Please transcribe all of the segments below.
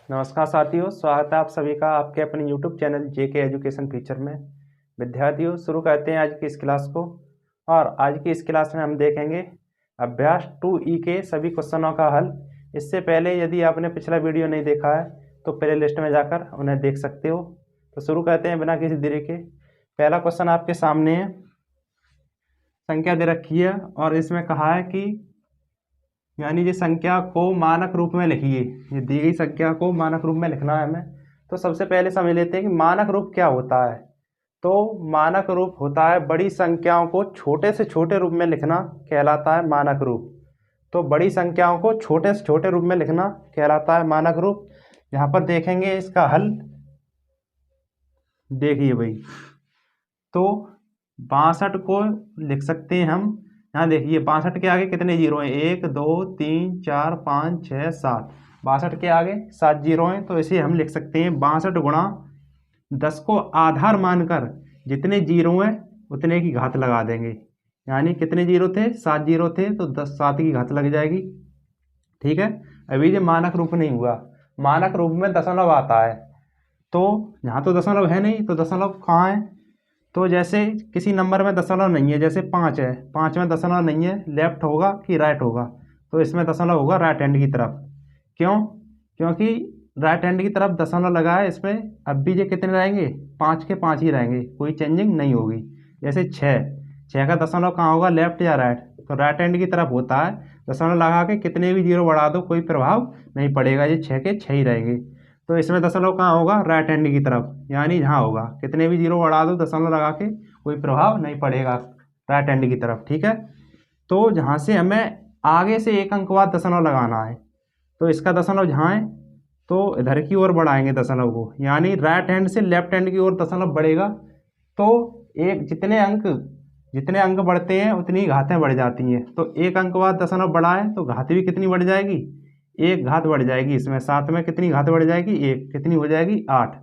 नमस्कार साथियों, स्वागत है आप सभी का आपके अपने YouTube चैनल जेके एजुकेशन फीचर में। विद्यार्थियों, शुरू करते हैं आज की इस क्लास को। और आज की इस क्लास में हम देखेंगे अभ्यास 2E के सभी क्वेश्चनों का हल। इससे पहले यदि आपने पिछला वीडियो नहीं देखा है तो प्ले लिस्ट में जाकर उन्हें देख सकते हो। तो शुरू करते हैं बिना किसी देरी के। पहला क्वेश्चन आपके सामने है, संख्या दे रखी है और इसमें कहा है कि यानी ये संख्या को मानक रूप में लिखिए। ये दी गई संख्या को मानक रूप में लिखना है हमें। तो सबसे पहले समझ लेते हैं कि मानक रूप क्या होता है। तो मानक रूप होता है बड़ी संख्याओं को छोटे से छोटे रूप में लिखना, कहलाता है मानक रूप। तो बड़ी संख्याओं को छोटे से छोटे रूप में लिखना कहलाता है मानक रूप। यहाँ पर देखेंगे इसका हल। देखिए भाई, तो 62 को लिख सकते हैं हम। यहाँ देखिए 62 के आगे कितने जीरो हैं, 1 2 3 4 5 6 7। 62 के आगे 7 जीरो हैं, तो इसे हम लिख सकते हैं 62 गुणा 10 को आधार मानकर जितने जीरो हैं उतने की घात लगा देंगे। यानी कितने जीरो थे, 7 जीरो थे, तो 10 7 की घात लग जाएगी। ठीक है, अभी ये मानक रूप नहीं हुआ। मानक रूप में दशमलव आता है, तो यहाँ तो दशमलव है नहीं, तो दशमलव कहाँ है। तो जैसे किसी नंबर में दशमलव नहीं है, जैसे 5 है, 5 में दशमलव नहीं है, लेफ्ट होगा कि राइट होगा, तो इसमें दशमलव होगा राइट हैंड की तरफ। क्यों? क्योंकि राइट हैंड की तरफ दशमलव लगा है इसमें। अब भी ये कितने रहेंगे, 5 के 5 ही रहेंगे, कोई चेंजिंग नहीं होगी। जैसे 6 का दशमलव कहाँ होगा, लेफ्ट या राइट, तो राइट हैंड की तरफ होता है। दशमलव लगा के कितने भी जीरो बढ़ा दो कोई प्रभाव नहीं पड़ेगा, ये 6 के 6 ही रहेंगे। तो इसमें दशमलव कहाँ होगा, राइट हैंड की तरफ, यानी यहाँ होगा। कितने भी जीरो बढ़ा दो दशमलव लगा के कोई प्रभाव नहीं पड़ेगा, राइट हैंड की तरफ। ठीक है, तो जहाँ से हमें आगे से एक अंक बाद दशमलव लगाना है, तो इसका दशमलव जहाँ है तो इधर की ओर बढ़ाएंगे दशमलव को, यानी राइट हैंड से लेफ्ट हैंड की ओर दशमलव बढ़ेगा। तो एक जितने अंक बढ़ते हैं उतनी घातें बढ़ जाती हैं। तो एक अंक बाद दशमलव बढ़ाए तो घात भी कितनी बढ़ जाएगी, एक घात बढ़ जाएगी। इसमें साथ में कितनी घात बढ़ जाएगी, एक, कितनी हो जाएगी, 8।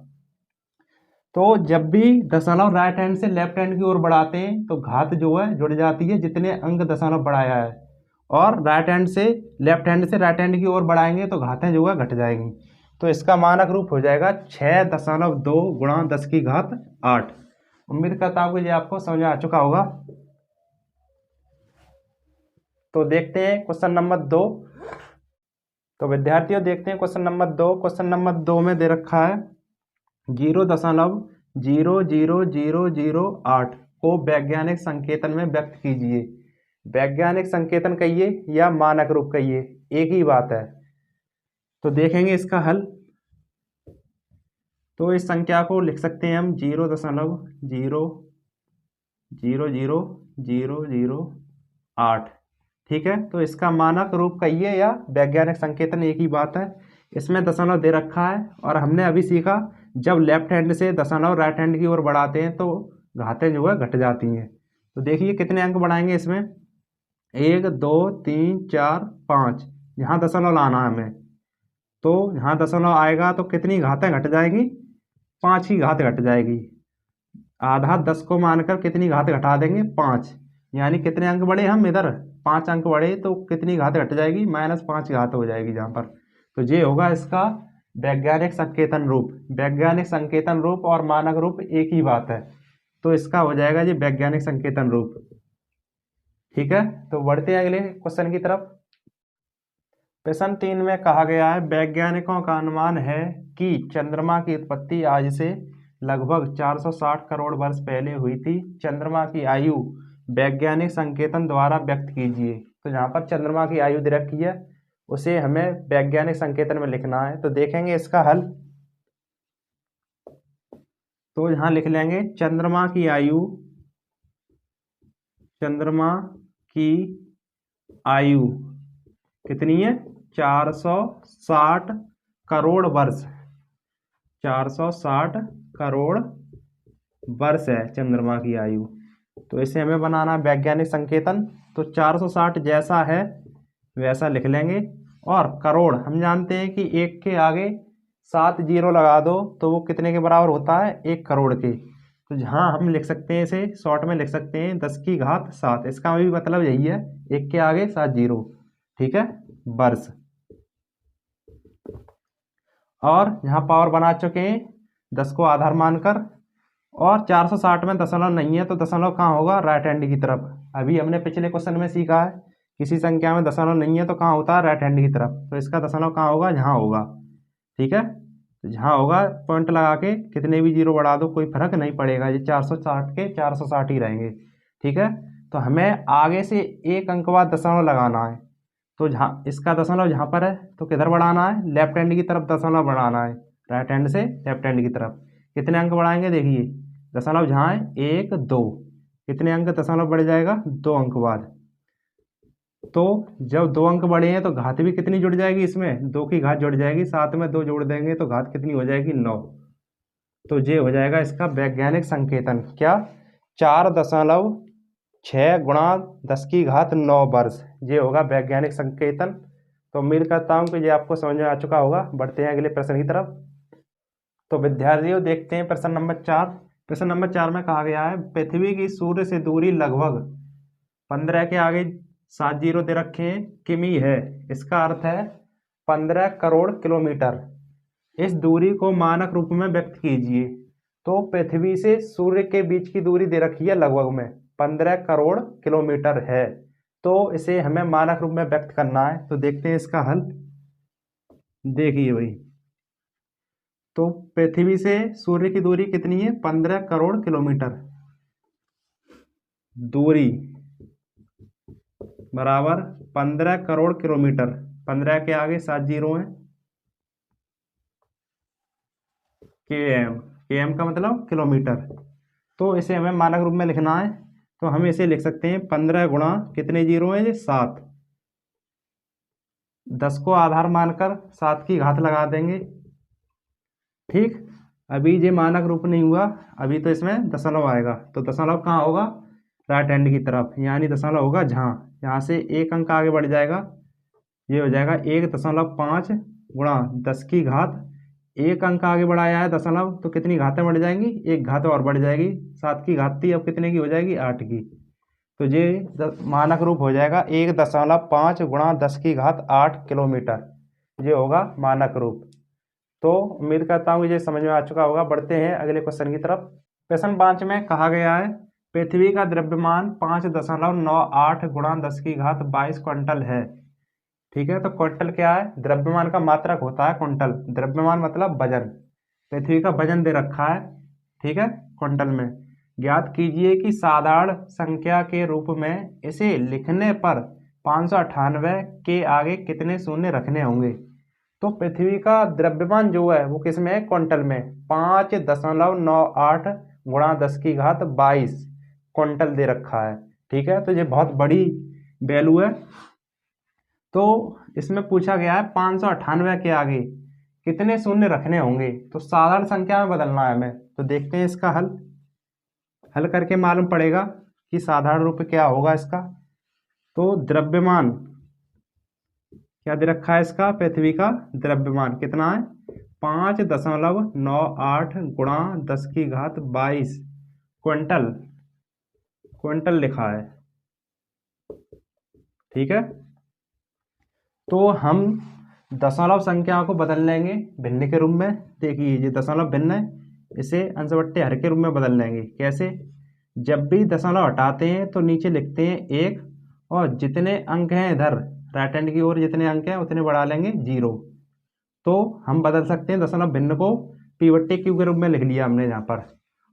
तो जब भी दशमलव राइट हैंड से लेफ्ट हैंड की ओर बढ़ाते हैं तो घात जो है जुड़ जाती है जितने अंक दशमलव बढ़ाया है, और राइट हैंड से राइट हैंड की ओर बढ़ाएंगे तो घातें जो है घट जाएंगी। तो इसका मानक रूप हो जाएगा 6.2 गुणा 10 की घात 8। उम्मीद करता हूँ कि ये आपको समझ में आ चुका होगा। तो देखते हैं क्वेश्चन नंबर 2। तो विद्यार्थियों देखते हैं क्वेश्चन नंबर 2। क्वेश्चन नंबर 2 में दे रखा है 0.00008 को वैज्ञानिक संकेतन में व्यक्त कीजिए। वैज्ञानिक संकेतन कहिए या मानक रूप कहिए, एक ही बात है। तो देखेंगे इसका हल। तो इस संख्या को लिख सकते हैं हम 0.0000008। ठीक है, तो इसका मानक रूप कहिए या वैज्ञानिक संकेतन, एक ही बात है। इसमें दशमलव दे रखा है और हमने अभी सीखा जब लेफ्ट हैंड से दशमलव राइट हैंड की ओर बढ़ाते हैं तो घातें जो है घट जाती हैं। तो देखिए कितने अंक बढ़ाएंगे इसमें, 1 2 3 4 5। यहाँ दशमलव लाना है हमें, तो यहाँ दशमलव आएगा तो कितनी घातें घट जाएंगी, 5 की घात घट जाएगी। आधा 10 को मानकर कितनी घात घटा देंगे, 5। यानी कितने अंक बढ़े हम इधर, 5 अंक बढ़े, तो कितनी घात घट जाएगी, -5 घात हो जाएगी जहाँ पर। तो ये होगा इसका वैज्ञानिक संकेतन रूप। वैज्ञानिक संकेतन रूप और मानक रूप एक ही बात है, तो इसका हो जाएगा ये वैज्ञानिक संकेतन रूप। ठीक है, तो बढ़ते हैं अगले क्वेश्चन की तरफ। प्रश्न 3 में कहा गया है वैज्ञानिकों का अनुमान है कि चंद्रमा की उत्पत्ति आज से लगभग 460 करोड़ वर्ष पहले हुई थी। चंद्रमा की आयु वैज्ञानिक संकेतन द्वारा व्यक्त कीजिए। तो यहाँ पर चंद्रमा की आयु दे रखी है, उसे हमें वैज्ञानिक संकेतन में लिखना है। तो देखेंगे इसका हल। तो यहाँ लिख लेंगे चंद्रमा की आयु कितनी है, 460 करोड़ वर्ष। 460 करोड़ वर्ष है चंद्रमा की आयु। तो इसे हमें बनाना वैज्ञानिक संकेतन। तो 460 जैसा है वैसा लिख लेंगे, और करोड़ हम जानते हैं कि 1 के आगे 7 जीरो लगा दो तो वो कितने के बराबर होता है, 1 करोड़ के। तो जहाँ हम लिख सकते हैं, इसे शॉर्ट में लिख सकते हैं 10 की घात 7। इसका भी मतलब यही है, 1 के आगे 7 जीरो। ठीक है, वर्ष। और यहाँ पावर बना चुके हैं 10 को आधार मानकर, और 460 में दशमलव नहीं है तो दशमलव कहाँ होगा, राइट हैंड की तरफ। अभी हमने पिछले क्वेश्चन में सीखा है किसी संख्या में दशमलव नहीं है तो कहाँ होता है, राइट हैंड की तरफ। तो इसका दशमलव कहाँ होगा, यहाँ होगा। ठीक है, तो जहाँ होगा पॉइंट लगा के कितने भी जीरो बढ़ा दो कोई फर्क नहीं पड़ेगा, ये 460 के 460 ही रहेंगे। ठीक है, तो हमें आगे से एक अंक बाद दशमलव लगाना है। तो जहाँ इसका दशमलव जहाँ पर है तो किधर बढ़ाना है, लेफ्ट हैंड की तरफ दशमलव बढ़ाना है, राइट हैंड से लेफ्ट हैंड की तरफ। कितने अंक बढ़ाएंगे, देखिए दशमलव जहाँ है 1 2, कितने अंक दशमलव बढ़ जाएगा, 2 अंक बाद। तो जब 2 अंक बढ़े हैं तो घात भी कितनी जुड़ जाएगी, इसमें 2 की घात जुड़ जाएगी, साथ में 2 जोड़ देंगे तो घात कितनी हो जाएगी, 9। तो ये हो जाएगा इसका वैज्ञानिक संकेतन, क्या, 4.6 गुणा 10 की घात 9 वर्ष, ये होगा वैज्ञानिक संकेतन। तो उम्मीद करता हूँ कि ये आपको समझ में आ चुका होगा। बढ़ते हैं अगले प्रश्न की तरफ। तो विद्यार्थियों देखते हैं प्रश्न नंबर 4। प्रश्न नंबर 4 में कहा गया है पृथ्वी की सूर्य से दूरी लगभग 15 के आगे 7 जीरो दे रखे हैं किमी है। इसका अर्थ है 15 करोड़ किलोमीटर। इस दूरी को मानक रूप में व्यक्त कीजिए। तो पृथ्वी से सूर्य के बीच की दूरी दे रखी है लगभग में 15 करोड़ किलोमीटर है। तो इसे हमें मानक रूप में व्यक्त करना है। तो देखते हैं इसका हल। देखिए भाई, तो पृथ्वी से सूर्य की दूरी कितनी है, 15 करोड़ किलोमीटर। दूरी बराबर 15 करोड़ किलोमीटर, 15 के आगे 7 जीरो हैं, km, km का मतलब किलोमीटर। तो इसे हमें मानक रूप में लिखना है। तो हम इसे लिख सकते हैं 15 गुणा कितने जीरो हैं, ये 7, 10 को आधार मानकर 7 की घात लगा देंगे। ठीक, अभी ये मानक रूप नहीं हुआ, अभी तो इसमें दशमलव आएगा। तो दशमलव कहाँ होगा, राइट हैंड की तरफ, यानी दशमलव होगा यहाँ से एक अंक आगे बढ़ जाएगा, ये हो जाएगा 1.5 गुणा 10 की घात, एक अंक आगे बढ़ाया है दशमलव तो कितनी घातें बढ़ जाएंगी, एक घात और बढ़ जाएगी, 7 की घात थी अब कितने की हो जाएगी, 8 की। तो ये मानक रूप हो जाएगा 1.5 गुणा 10 की घात 8 किलोमीटर, ये होगा मानक रूप। तो उम्मीद करता हूँ ये समझ में आ चुका होगा। बढ़ते हैं अगले क्वेश्चन की तरफ। प्रश्न 5 में कहा गया है पृथ्वी का द्रव्यमान 5.98 गुणा 10 की घात 22 क्विंटल है। ठीक है, तो क्विंटल क्या है, द्रव्यमान का मात्रक होता है क्विंटल। द्रव्यमान मतलब वजन, पृथ्वी का वजन दे रखा है। ठीक है, क्विंटल में। ज्ञात कीजिए कि साधारण संख्या के रूप में इसे लिखने पर 598 के आगे कितने शून्य रखने होंगे। तो पृथ्वी का द्रव्यमान जो है वो किस में है, क्विंटल में। 5.98 गुणा 10 की घात 22 क्विंटल दे रखा है। ठीक है, तो ये बहुत बड़ी वैल्यू है। तो इसमें पूछा गया है 598 के आगे कितने शून्य रखने होंगे, तो साधारण संख्या में बदलना है हमें। तो देखते हैं इसका हल। हल करके मालूम पड़ेगा कि साधारण रूप क्या होगा इसका। तो द्रव्यमान क्या दे रखा है इसका, पृथ्वी का द्रव्यमान कितना है, 5.98 गुणा 10 की घात 22 क्विंटल, क्विंटल लिखा है। ठीक है, तो हम दशमलव संख्या को बदल लेंगे भिन्न के रूप में। देखिए ये दशमलव भिन्न है, इसे अंश बट्टे हर के रूप में बदल लेंगे। कैसे, जब भी दशमलव हटाते हैं तो नीचे लिखते हैं 1, और जितने अंक हैं इधर राइट हैंड की ओर जितने अंक हैं उतने बढ़ा लेंगे 0। तो हम बदल सकते हैं दशमलव भिन्न को p बट्टे q के रूप में लिख लिया हमने यहाँ पर।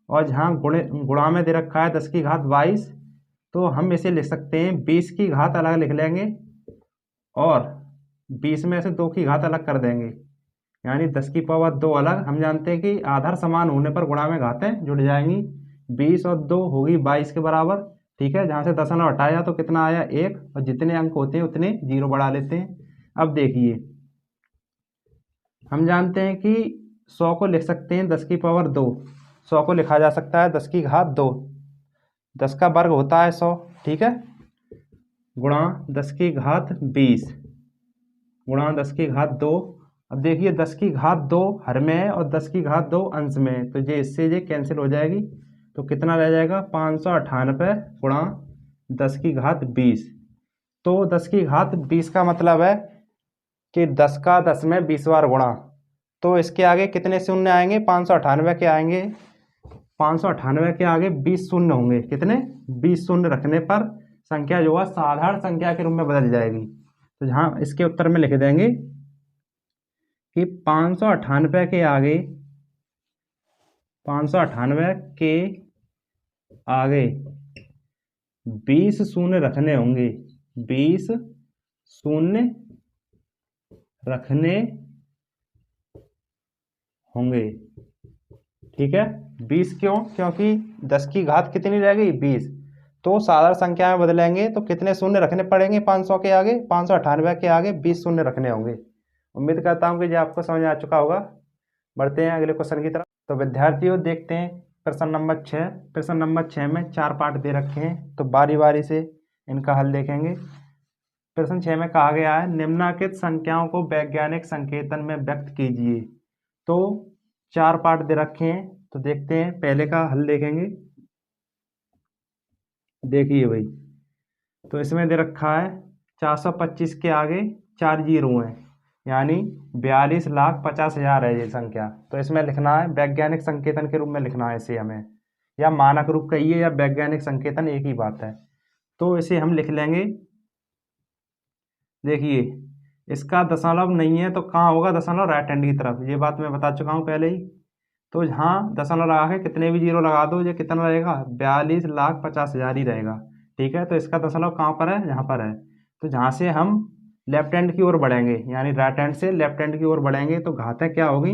और जहाँ गुणा में दे रखा है 10 की घात 22, तो हम इसे लिख सकते हैं 20 की घात अलग लिख लेंगे, और 20 में से 2 की घात अलग कर देंगे, यानी 10 की पावर 2 अलग। हम जानते हैं कि आधार समान होने पर गुणा में घातें जुड़ जाएंगी, 20 और 2 होगी 22 के बराबर। ठीक है, जहाँ से दशमलव हटाया तो कितना आया 1, और जितने अंक होते हैं उतने 0 बढ़ा लेते हैं। अब देखिए हम जानते हैं कि 100 को लिख सकते हैं 10 की पावर 2, 100 को लिखा जा सकता है 10 की घात 2, 10 का वर्ग होता है 100। ठीक है, गुणा 10 की घात 20 गुणा 10 की घात 2। अब देखिए 10 की घात 2 हर में है और 10 की घात 2 अंश में है, तो ये इससे ये कैंसिल हो जाएगी। तो कितना रह जाएगा, 598 गुणा 10 की घात 20। तो 10 की घात 20 का मतलब है कि 10 का 10 में 20 बार गुणा, तो इसके आगे कितने शून्य आएंगे? 598 के आएंगे। 598 के आगे 20 शून्य होंगे। कितने? 20 शून्य रखने पर संख्या जो है साधारण संख्या के रूप में बदल जाएगी। तो जहाँ इसके उत्तर में लिख देंगे कि 598 के आगे 20 शून्य रखने होंगे। 20 शून्य रखने होंगे। ठीक है, 20 क्यों? क्योंकि 10 की घात कितनी रह गई? 20। तो साधारण संख्या में बदलेंगे तो कितने शून्य रखने पड़ेंगे? 500 के आगे, 598 के आगे 20 शून्य रखने होंगे। उम्मीद करता हूँ कि ये आपको समझ आ चुका होगा। बढ़ते हैं अगले क्वेश्चन की तरफ। तो विद्यार्थियों देखते हैं प्रश्न नंबर 6। प्रश्न नंबर 6 में 4 पार्ट दे रखे हैं, तो बारी बारी से इनका हल देखेंगे। प्रश्न 6 में कहा गया है निम्नलिखित संख्याओं को वैज्ञानिक संकेतन में व्यक्त कीजिए। तो 4 पार्ट दे रखे हैं, तो देखते हैं। पहले का हल देखेंगे। देखिए भाई, तो इसमें दे रखा है 425 के आगे 4 जीरो हैं, यानी 42,50,000 है ये संख्या। तो इसमें लिखना है वैज्ञानिक संकेतन के रूप में लिखना है इसे हमें, या मानक रूप कहिए या वैज्ञानिक संकेतन, एक ही बात है। तो इसे हम लिख लेंगे। देखिए, इसका दशमलव नहीं है तो कहाँ होगा? दशमलव राइट हैंड की तरफ। ये बात मैं बता चुका हूँ पहले ही। तो यहाँ दशमलव लगा के कितने भी जीरो लगा दो, ये कितना रहेगा? 42,50,000 ही रहेगा। ठीक है, तो इसका दशमलव कहाँ पर है? यहाँ पर है। तो जहाँ से हम लेफ्ट हैंड की ओर बढ़ेंगे, यानी राइट हैंड से लेफ्ट हैंड की ओर बढ़ेंगे, तो घातें क्या होगी?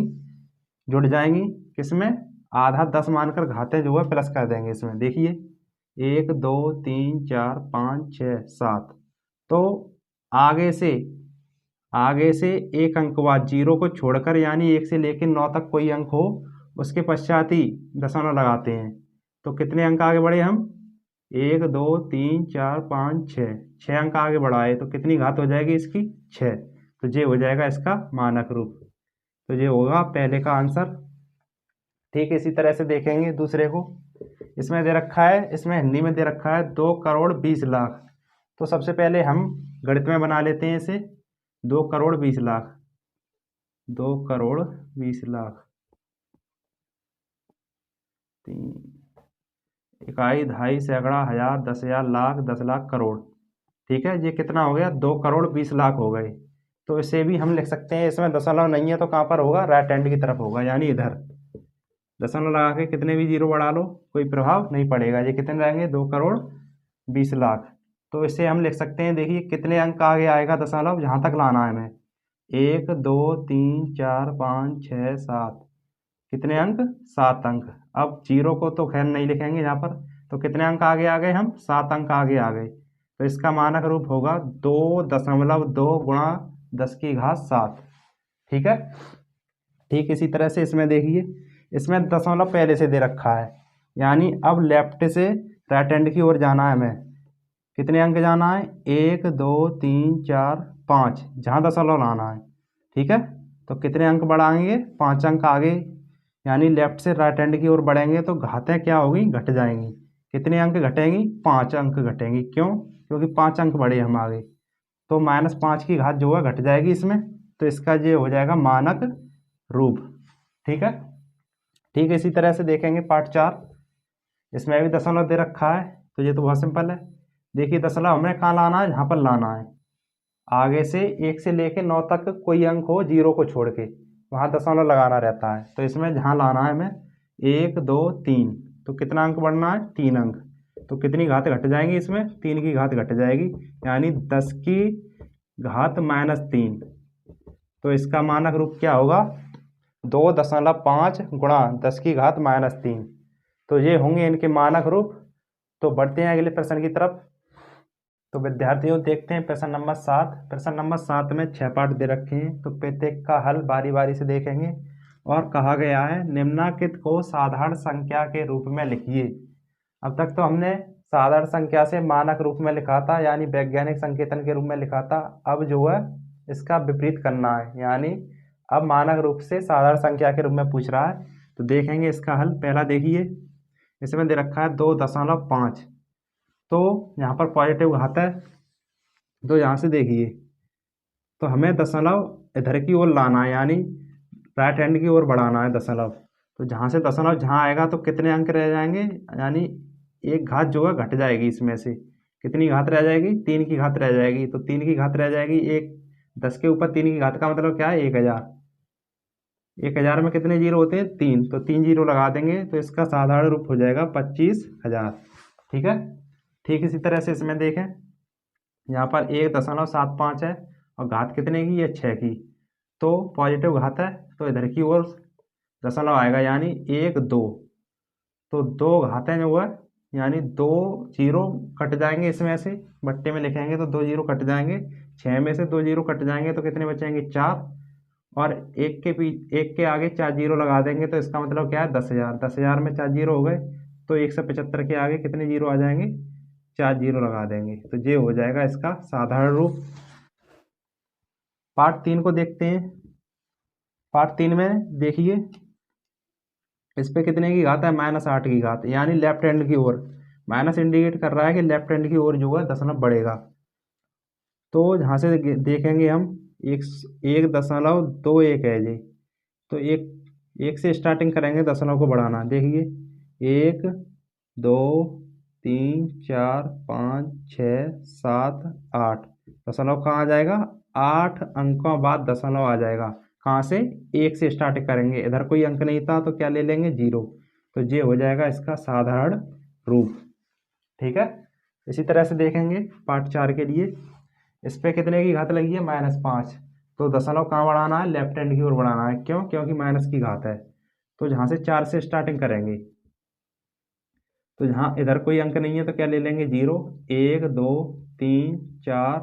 जुड़ जाएंगी। किसमें? आधा 10 मानकर घातें जो है प्लस कर देंगे इसमें। देखिए 1 2 3 4 5 6 7। तो आगे से एक अंक बाद जीरो को छोड़कर, यानी 1 से लेकर 9 तक कोई अंक हो, उसके पश्चात ही दशमलव लगाते हैं। तो कितने अंक आगे बढ़े हम? 1 2 3 4 5 6। 6 अंक आगे बढ़ाए तो कितनी घात हो जाएगी इसकी? 6। तो ये हो जाएगा इसका मानक रूप। तो ये होगा पहले का आंसर। ठीक, इसी तरह से देखेंगे दूसरे को। इसमें दे रखा है, इसमें हिंदी में दे रखा है 2,20,00,000। तो सबसे पहले हम गणित में बना लेते हैं इसे। 2,20,00,000, 2,20,00,000, 3 इकाई, दहाई, सैकड़ा, हजार, 10,000, लाख, 10,00,000, करोड़। ठीक है, ये कितना हो गया? 2,20,00,000 हो गए। तो इसे भी हम लिख सकते हैं, इसमें दशमलव नहीं है तो कहाँ पर होगा? राइट हैंड की तरफ होगा, यानी इधर। दशमलव लगा के कितने भी जीरो बढ़ा लो, कोई प्रभाव नहीं पड़ेगा। ये कितने रहेंगे? 2,20,00,000। तो इसे हम लिख सकते हैं। देखिए कितने अंक आगे आएगा दशमलव, जहाँ तक लाना है हमें। 1 2 3 4 5 6 7। कितने अंक? 7 अंक। अब जीरो को तो खैर नहीं लिखेंगे यहाँ पर। तो कितने अंक आगे आ गए हम? 7 अंक आगे आ गए। तो इसका मानक रूप होगा 2.2 गुणा 10 की घात 7। ठीक है। ठीक इसी तरह से इसमें देखिए, इसमें दशमलव पहले से दे रखा है, यानी अब लेफ्ट से राइट हैंड की ओर जाना है हमें। कितने अंक जाना है? 1 2 3 4 5, जहाँ दशमलव लाना है। ठीक है, तो कितने अंक बढ़ाएंगे? 5 अंक आगे, यानी लेफ्ट से राइट हैंड की ओर बढ़ेंगे तो घातें क्या होगी? घट जाएंगी। कितने अंक घटेंगी? 5 अंक घटेंगी। क्यों? क्योंकि 5 अंक बढ़े हम आगे, तो -5 की घात जो है घट जाएगी इसमें। तो इसका ये हो जाएगा मानक रूप। ठीक है। ठीक है, इसी तरह से देखेंगे पार्ट 4। इसमें भी दशमलव दे रखा है, तो ये तो बहुत सिंपल है। देखिए दशमलव हमें कहाँ लाना है? जहाँ पर लाना है। आगे से 1 से लेके 9 तक कोई अंक हो जीरो को छोड़ के, वहाँ दशमलव लगाना रहता है। तो इसमें जहाँ लाना है हमें 1 2 3, तो कितना अंक बढ़ना है? 3 अंक। तो कितनी घात घट जाएंगी इसमें? 3 की घात घट जाएगी, यानी 10 की घात -3। तो इसका मानक रूप क्या होगा? 2.5 गुणा 10 की घात -3। तो ये होंगे इनके मानक रूप। तो बढ़ते हैं अगले प्रश्न की तरफ। तो विद्यार्थियों देखते हैं प्रश्न नंबर 7। प्रश्न नंबर 7 में 6 पार्ट दे रखे हैं, तो प्रत्येक का हल बारी बारी से देखेंगे। और कहा गया है निम्नलिखित को साधारण संख्या के रूप में लिखिए। अब तक तो हमने साधारण संख्या से मानक रूप में लिखा था, यानी वैज्ञानिक संकेतन के रूप में लिखा था। अब जो है इसका विपरीत करना है, यानी अब मानक रूप से साधारण संख्या के रूप में पूछ रहा है। तो देखेंगे इसका हल। पहला देखिए, इसमें दे रखा है 2.5। तो यहाँ पर पॉजिटिव घात है, तो यहाँ से देखिए, तो हमें दशमलव इधर की ओर लाना है, यानी राइट हैंड की ओर बढ़ाना है दशमलव। तो जहाँ से दशमलव जहाँ आएगा तो कितने अंक रह जाएंगे, यानी एक घात जो है घट जाएगी, इसमें से कितनी घात रह जाएगी, 3 की घात रह जाएगी। तो 3 की घात रह जाएगी, एक 10 के ऊपर 3 की घात का मतलब क्या है, 1000। 1000 में कितने जीरो होते हैं, 3, तो 3 जीरो लगा देंगे तो इसका साधारण रूप हो जाएगा 25,000। ठीक है। ठीक इसी तरह से इसमें देखें, यहाँ पर 1.75 है और घात कितने की है, 6 की। तो पॉजिटिव घात है तो इधर की ओर दशमलव आएगा, यानी 1 2। तो 2 घातें जो है, यानी 2 जीरो कट जाएंगे इसमें से, बट्टे में लिखेंगे तो 2 जीरो कट जाएंगे। 6 में से 2 जीरो कट जाएंगे तो कितने बचेंगे, 4। और एक के आगे 4 जीरो लगा देंगे तो इसका मतलब क्या है, 10,000। 10,000 में 4 जीरो हो गए तो 175 के आगे कितने जीरो आ जाएंगे, 4 जीरो लगा देंगे। तो ये हो जाएगा इसका साधारण रूप। पार्ट 3 को देखते हैं। पार्ट 3 में देखिए, इस पे कितने की घात है, -8 की घात, यानी लेफ्ट हैंड की ओर। माइनस इंडिकेट कर रहा है कि लेफ्ट हैंड की ओर जो है दशमलव बढ़ेगा। तो जहाँ से देखेंगे हम, 1.21 है जी। तो एक से स्टार्टिंग करेंगे दशमलव को बढ़ाना। देखिए 1 2 3 4 5 6 7 8, दशमलव कहाँ आ जाएगा, 8 अंकों बाद दशमलव आ जाएगा। कहाँ से, 1 से स्टार्ट करेंगे, इधर कोई अंक नहीं था तो क्या ले लेंगे, 0। तो ये हो जाएगा इसका साधारण रूप। ठीक है। इसी तरह से देखेंगे पार्ट 4 के लिए, इस पे कितने की घात लगी है, -5। तो दशमलव कहाँ बढ़ाना है, लेफ्ट हैंड की ओर बढ़ाना है। क्यों, क्योंकि माइनस की घात है। तो जहाँ से 4 से स्टार्टिंग करेंगे, तो जहाँ इधर कोई अंक नहीं है तो क्या ले लेंगे, 0। 1 2 3 4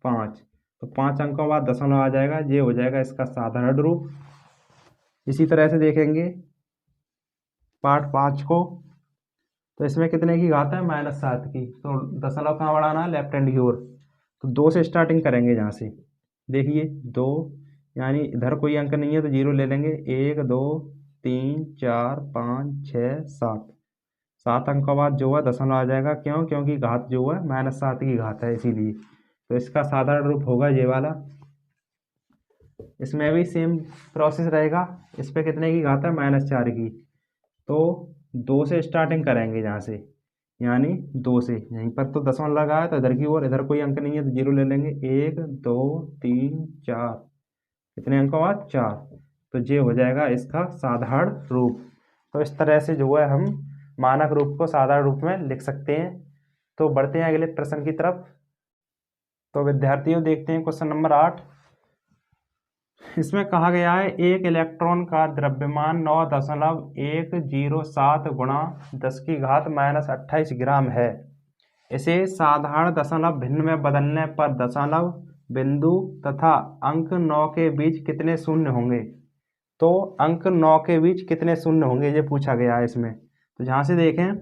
5, तो 5 अंकों बाद दशमलव आ जाएगा। ये हो जाएगा इसका साधारण रूप। इसी तरह से देखेंगे पार्ट 5 को, तो इसमें कितने की घात है, -7 की। तो दशमलव कहाँ बढ़ाना है, लेफ्ट हैंड की ओर। तो 2 से स्टार्टिंग करेंगे जहाँ से, देखिए 2, यानी इधर कोई अंक नहीं है तो 0 ले लेंगे। 1 2 3 4 5 6 7, 7 अंकों बाद जो है दशमलव आ जाएगा। क्यों, क्योंकि घात जो है -7 की घात है, इसीलिए। तो इसका साधारण रूप होगा ये वाला। इसमें भी सेम प्रोसेस रहेगा। इस पे कितने की घात है, -4 की। तो 2 से स्टार्टिंग करेंगे जहाँ से, यानी 2 से, यहीं पर तो दशमलव लगा है तो इधर की ओर, इधर कोई अंक नहीं है तो 0 ले लेंगे। 1 2 3 4, कितने अंकों बाद, 4। तो ये हो जाएगा इसका साधारण रूप। तो इस तरह से जो है हम मानक रूप को साधारण रूप में लिख सकते हैं। तो बढ़ते हैं अगले प्रश्न की तरफ। तो विद्यार्थियों देखते हैं क्वेश्चन नंबर 8। इसमें कहा गया है, एक इलेक्ट्रॉन का द्रव्यमान 9.107 गुणा 10 की घात -28 ग्राम है। इसे साधारण दशमलव भिन्न में बदलने पर दशमलव बिंदु तथा अंक 9 के बीच कितने शून्य होंगे। तो अंक 9 के बीच कितने शून्य होंगे, ये पूछा गया है इसमें। तो जहाँ से देखें,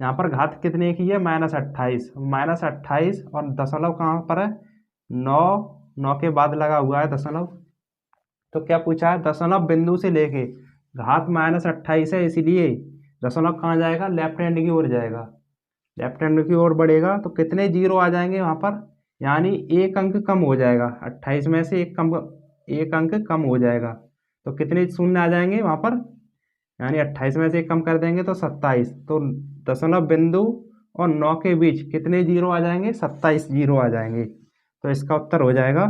यहाँ पर घात कितने की है, -28। -28 और दशमलव कहाँ पर है, 9, 9 के बाद लगा हुआ है दशमलव। तो क्या पूछा है, दशमलव बिंदु से लेके घात -28 है, इसीलिए दशमलव कहाँ जाएगा, लेफ्ट हैंड की ओर जाएगा। लेफ्ट हैंड की ओर बढ़ेगा तो कितने जीरो आ जाएंगे वहाँ पर, यानी एक अंक कम हो जाएगा। 28 में से एक अंक कम हो जाएगा तो कितने शून्य आ जाएंगे वहाँ पर, यानी 28 में से एक कम कर देंगे तो 27। तो दशमलव बिंदु और 9 के बीच कितने जीरो आ जाएंगे, 27 जीरो आ जाएंगे। तो इसका उत्तर हो जाएगा,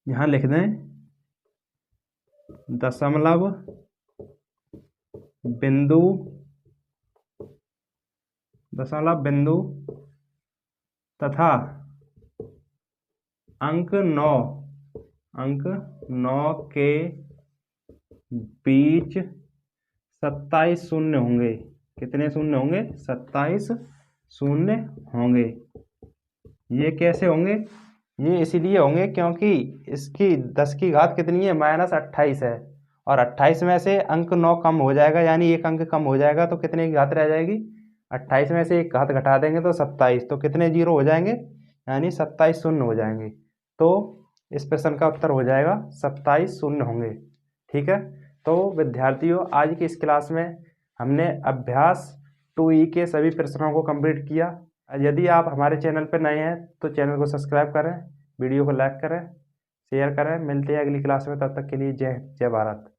यहाँ लिख दें, दशमलव बिंदु तथा अंक 9 के बीच 27 शून्य होंगे। कितने शून्य होंगे, 27 शून्य होंगे। ये कैसे होंगे, ये इसीलिए होंगे क्योंकि इसकी 10 की घात कितनी है, -28 है, और 28 में से अंक 9 कम हो जाएगा, यानी एक अंक कम हो जाएगा तो कितने की घात रह जाएगी, 28 में से एक घात घटा देंगे तो 27। तो कितने जीरो हो जाएंगे, यानी 27 शून्य हो जाएंगे। तो इस प्रश्न का उत्तर हो जाएगा 27 शून्य होंगे। ठीक है। तो विद्यार्थियों, आज की इस क्लास में हमने अभ्यास 2E के सभी प्रश्नों को कंप्लीट किया। यदि आप हमारे चैनल पर नए हैं तो चैनल को सब्सक्राइब करें, वीडियो को लाइक करें, शेयर करें। मिलते हैं अगली क्लास में, तब तक के लिए जय जय भारत।